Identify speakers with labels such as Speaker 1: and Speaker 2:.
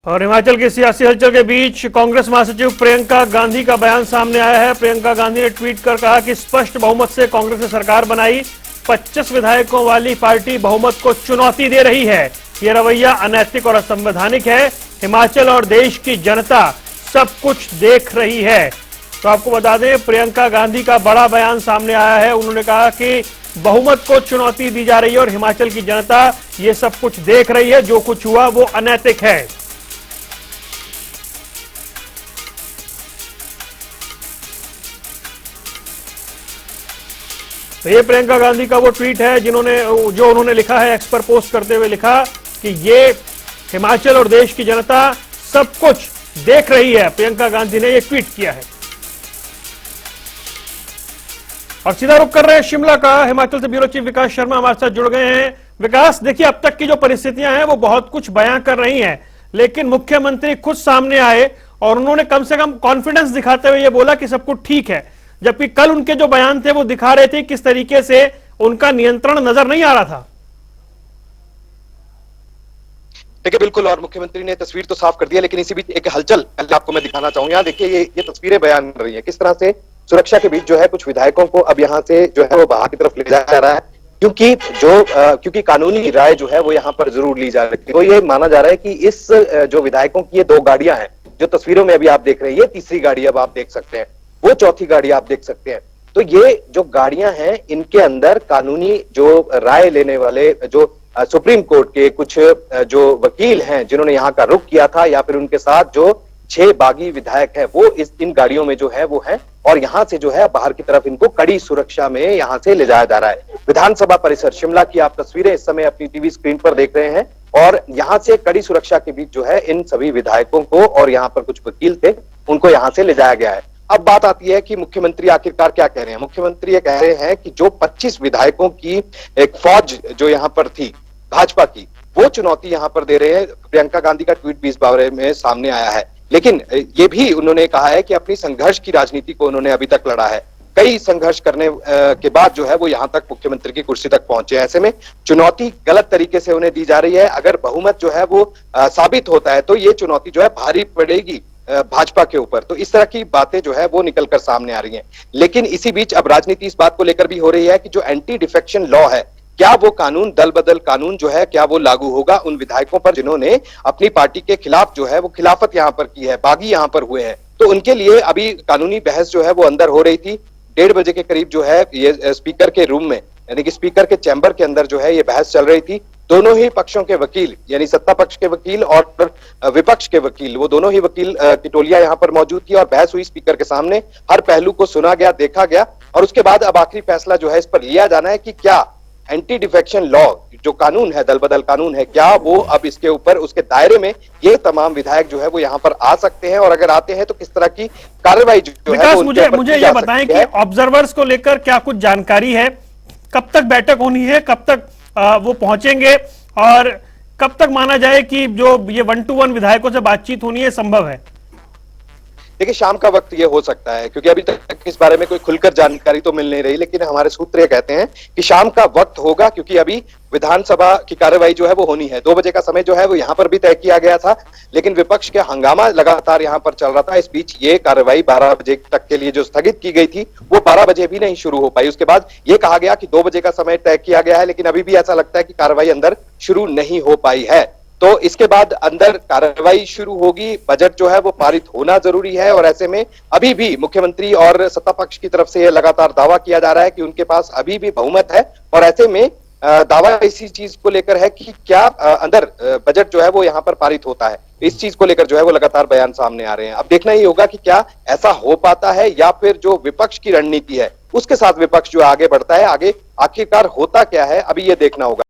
Speaker 1: और हिमाचल की सियासी हलचल के बीच कांग्रेस महासचिव प्रियंका गांधी का बयान सामने आया है। प्रियंका गांधी ने ट्वीट कर कहा कि स्पष्ट बहुमत से कांग्रेस ने सरकार बनाई, 25 विधायकों वाली पार्टी बहुमत को चुनौती दे रही है। यह रवैया अनैतिक और असंवैधानिक है। हिमाचल और देश की जनता सब कुछ देख रही है। तो आपको बता दें, प्रियंका गांधी का बड़ा बयान सामने आया है। उन्होंने कहा कि बहुमत को चुनौती दी जा रही है और हिमाचल की जनता ये सब कुछ देख रही है। जो कुछ हुआ वो अनैतिक है। तो ये प्रियंका गांधी का वो ट्वीट है जो उन्होंने लिखा है, एक्स पर पोस्ट करते हुए लिखा कि ये हिमाचल और देश की जनता सब कुछ देख रही है। प्रियंका गांधी ने ये ट्वीट किया है। और सीधा रुख कर रहे हैं शिमला का। हिमाचल से ब्यूरो चीफ विकास शर्मा हमारे साथ जुड़ गए हैं। विकास, देखिए, अब तक की जो परिस्थितियां हैं वो बहुत कुछ बयां कर रही हैं, लेकिन मुख्यमंत्री खुद सामने आए और उन्होंने कम से कम कॉन्फिडेंस दिखाते हुए ये बोला कि सब कुछ ठीक है, जबकि कल उनके जो बयान थे वो दिखा रहे थे किस तरीके से उनका नियंत्रण नजर नहीं आ रहा था।
Speaker 2: देखिए, बिल्कुल, और मुख्यमंत्री ने तस्वीर तो साफ कर दिया, लेकिन इसी बीच एक हलचल आपको मैं दिखाना चाहूंगा। यहाँ देखिए, ये तस्वीरें बयान कर रही है किस तरह से सुरक्षा के बीच जो है कुछ विधायकों को अब यहाँ से जो है वो बाहर की तरफ ले जाया जा रहा है, क्योंकि कानूनी राय जो है वो यहाँ पर जरूर ली जा रही है। तो ये माना जा रहा है कि इस जो विधायकों की ये दो गाड़ियां हैं जो तस्वीरों में अभी आप देख रहे हैं, ये तीसरी गाड़ी अब आप देख सकते हैं, वो चौथी गाड़ी आप देख सकते हैं। तो ये जो गाड़ियां हैं इनके अंदर कानूनी जो राय लेने वाले जो सुप्रीम कोर्ट के कुछ जो वकील हैं जिन्होंने यहाँ का रुख किया था, या फिर उनके साथ जो 6 बागी विधायक हैं, वो इन गाड़ियों में जो है वो है, और यहाँ से जो है बाहर की तरफ इनको कड़ी सुरक्षा में यहाँ से ले जाया जा रहा है। विधानसभा परिसर शिमला की आप तस्वीरें इस समय अपनी टीवी स्क्रीन पर देख रहे हैं, और यहाँ से कड़ी सुरक्षा के बीच जो है इन सभी विधायकों को, और यहाँ पर कुछ वकील थे, उनको यहाँ से ले जाया गया है। अब बात आती है कि मुख्यमंत्री आखिरकार क्या कह रहे हैं। मुख्यमंत्री ये कह रहे हैं कि जो 25 विधायकों की एक फौज जो यहाँ पर थी भाजपा की, वो चुनौती यहाँ पर दे रहे हैं। प्रियंका गांधी का ट्वीट भी इस बारे में सामने आया है, लेकिन ये भी उन्होंने कहा है कि अपनी संघर्ष की राजनीति को उन्होंने अभी तक लड़ा है। कई संघर्ष करने के बाद जो है वो यहाँ तक मुख्यमंत्री की कुर्सी तक पहुंचे। ऐसे में चुनौती गलत तरीके से उन्हें दी जा रही है। अगर बहुमत जो है वो साबित होता है तो ये चुनौती जो है भारी पड़ेगी भाजपा के ऊपर। तो इस तरह की बातें जो है वो निकलकर सामने आ रही हैं। लेकिन इसी बीच अब राजनीति इस बात को लेकर भी हो रही है कि जो एंटी डिफेक्शन लॉ है, क्या वो कानून, दल बदल कानून जो है, क्या वो लागू होगा उन विधायकों पर जिन्होंने अपनी पार्टी के खिलाफ जो है वो खिलाफत यहाँ पर की है, बागी यहाँ पर हुए हैं। तो उनके लिए अभी कानूनी बहस जो है वो अंदर हो रही थी। 1:30 बजे के करीब जो है ये स्पीकर के रूम में, यानी कि स्पीकर के चैम्बर के अंदर जो है ये बहस चल रही थी। दोनों ही पक्षों के वकील, यानी सत्ता पक्ष के वकील और विपक्ष के वकील, वो दोनों ही वकील की टोलियां यहाँ पर मौजूद थी, और बहस हुई स्पीकर के सामने। हर पहलू को सुना गया, देखा गया, और उसके बाद अब आखिरी फैसला जो है इस पर लिया जाना है कि क्या एंटी डिफेक्शन लॉ जो कानून है, दल बदल कानून है, क्या वो अब इसके ऊपर, उसके दायरे में ये तमाम विधायक जो है वो यहाँ पर आ सकते हैं, और अगर आते हैं तो किस तरह की कार्रवाई जो है वो
Speaker 1: मुझे ये बताएं कि ऑब्जर्वर्स को लेकर क्या कुछ जानकारी है, कब तक बैठक होनी है, कब तक वो पहुंचेंगे, और कब तक माना जाए कि जो ये 1-to-1 विधायकों से बातचीत होनी है संभव है?
Speaker 2: देखिए, शाम का वक्त ये हो सकता है, क्योंकि अभी तक इस बारे में कोई खुलकर जानकारी तो मिल नहीं रही, लेकिन हमारे सूत्र ये कहते हैं कि शाम का वक्त होगा, क्योंकि अभी विधानसभा की कार्रवाई जो है वो होनी है। 2 बजे का समय जो है वो यहाँ पर भी तय किया गया था, लेकिन विपक्ष का हंगामा लगातार यहाँ पर चल रहा था। इस बीच ये कार्रवाई 12 बजे तक के लिए जो स्थगित की गई थी वो 12 बजे भी नहीं शुरू हो पाई। उसके बाद ये कहा गया कि 2 बजे का समय तय किया गया है, लेकिन अभी भी ऐसा लगता है कि कार्रवाई अंदर शुरू नहीं हो पाई है। तो इसके बाद अंदर कार्रवाई शुरू होगी। बजट जो है वो पारित होना जरूरी है, और ऐसे में अभी भी मुख्यमंत्री और सत्ता पक्ष की तरफ से लगातार दावा किया जा रहा है कि उनके पास अभी भी बहुमत है, और ऐसे में दावा इसी चीज को लेकर है कि क्या अंदर बजट जो है वो यहाँ पर पारित होता है। इस चीज को लेकर जो है वो लगातार बयान सामने आ रहे हैं। अब देखना ही होगा कि क्या ऐसा हो पाता है, या फिर जो विपक्ष की रणनीति है उसके साथ विपक्ष जो आगे बढ़ता है, आगे आखिरकार होता क्या है, अभी ये देखना होगा।